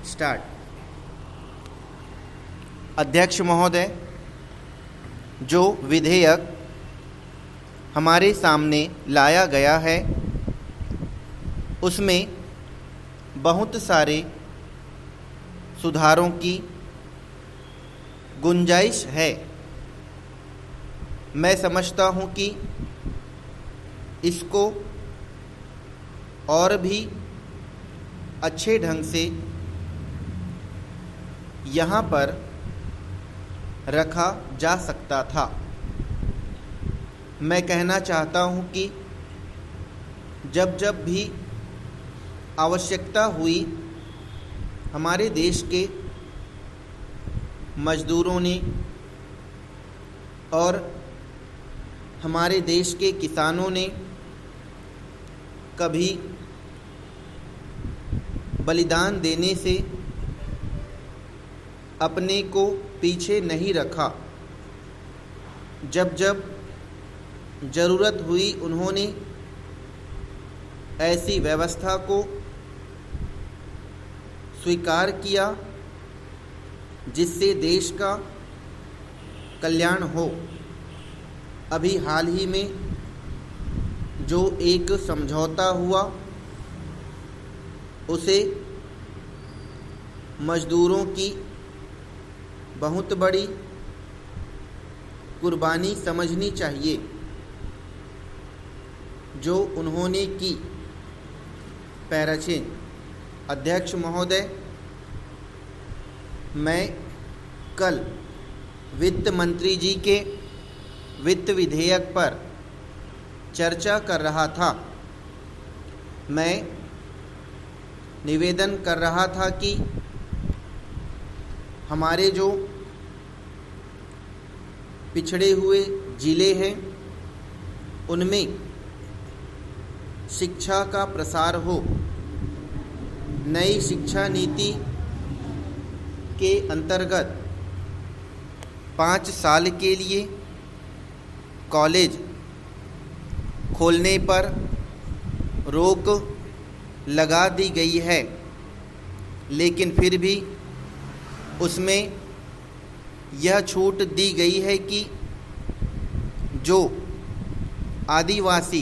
Start. अध्यक्ष महोदय, जो विधेयक हमारे सामने लाया गया है उसमें बहुत सारे सुधारों की गुंजाइश है। मैं समझता हूँ कि इसको और भी अच्छे ढंग से यहाँ पर रखा जा सकता था। मैं कहना चाहता हूँ कि जब जब भी आवश्यकता हुई, हमारे देश के मज़दूरों ने और हमारे देश के किसानों ने कभी बलिदान देने से अपने को पीछे नहीं रखा। जब जब ज़रूरत हुई उन्होंने ऐसी व्यवस्था को स्वीकार किया जिससे देश का कल्याण हो। अभी हाल ही में जो एक समझौता हुआ उसे मज़दूरों की बहुत बड़ी कुर्बानी समझनी चाहिए जो उन्होंने की। पैराचेन। अध्यक्ष महोदय, मैं कल वित्त मंत्री जी के वित्त विधेयक पर चर्चा कर रहा था। मैं निवेदन कर रहा था कि हमारे जो पिछड़े हुए ज़िले हैं उनमें शिक्षा का प्रसार हो। नई शिक्षा नीति के अंतर्गत 5 साल के लिए कॉलेज खोलने पर रोक लगा दी गई है, लेकिन फिर भी उसमें यह छूट दी गई है कि जो आदिवासी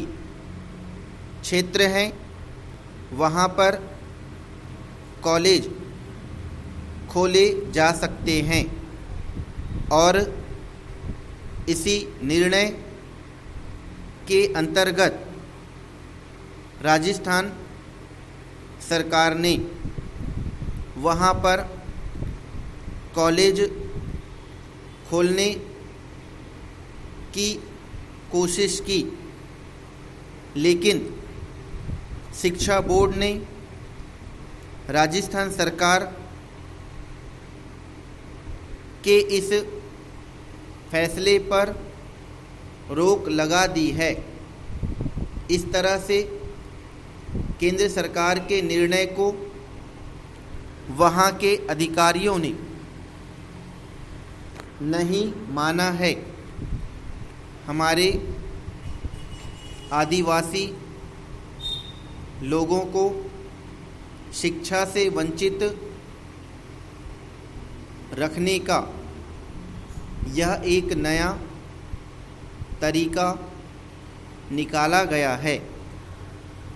क्षेत्र हैं वहाँ पर कॉलेज खोले जा सकते हैं और इसी निर्णय के अंतर्गत राजस्थान सरकार ने वहाँ पर कॉलेज खोलने की कोशिश की, लेकिन शिक्षा बोर्ड ने राजस्थान सरकार के इस फैसले पर रोक लगा दी है। इस तरह से केंद्र सरकार के निर्णय को वहाँ के अधिकारियों ने नहीं माना है। हमारे आदिवासी लोगों को शिक्षा से वंचित रखने का यह एक नया तरीका निकाला गया है।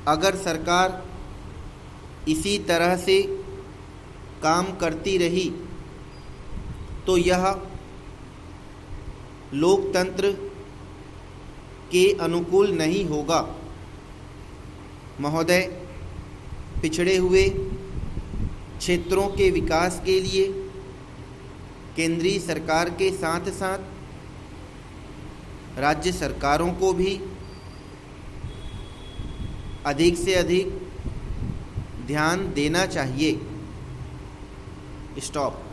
अगर सरकार इसी तरह से काम करती रही तो यह लोकतंत्र के अनुकूल नहीं होगा। महोदय, पिछड़े हुए क्षेत्रों के विकास के लिए केंद्रीय सरकार के साथ साथ राज्य सरकारों को भी अधिक से अधिक ध्यान देना चाहिए। स्टॉप।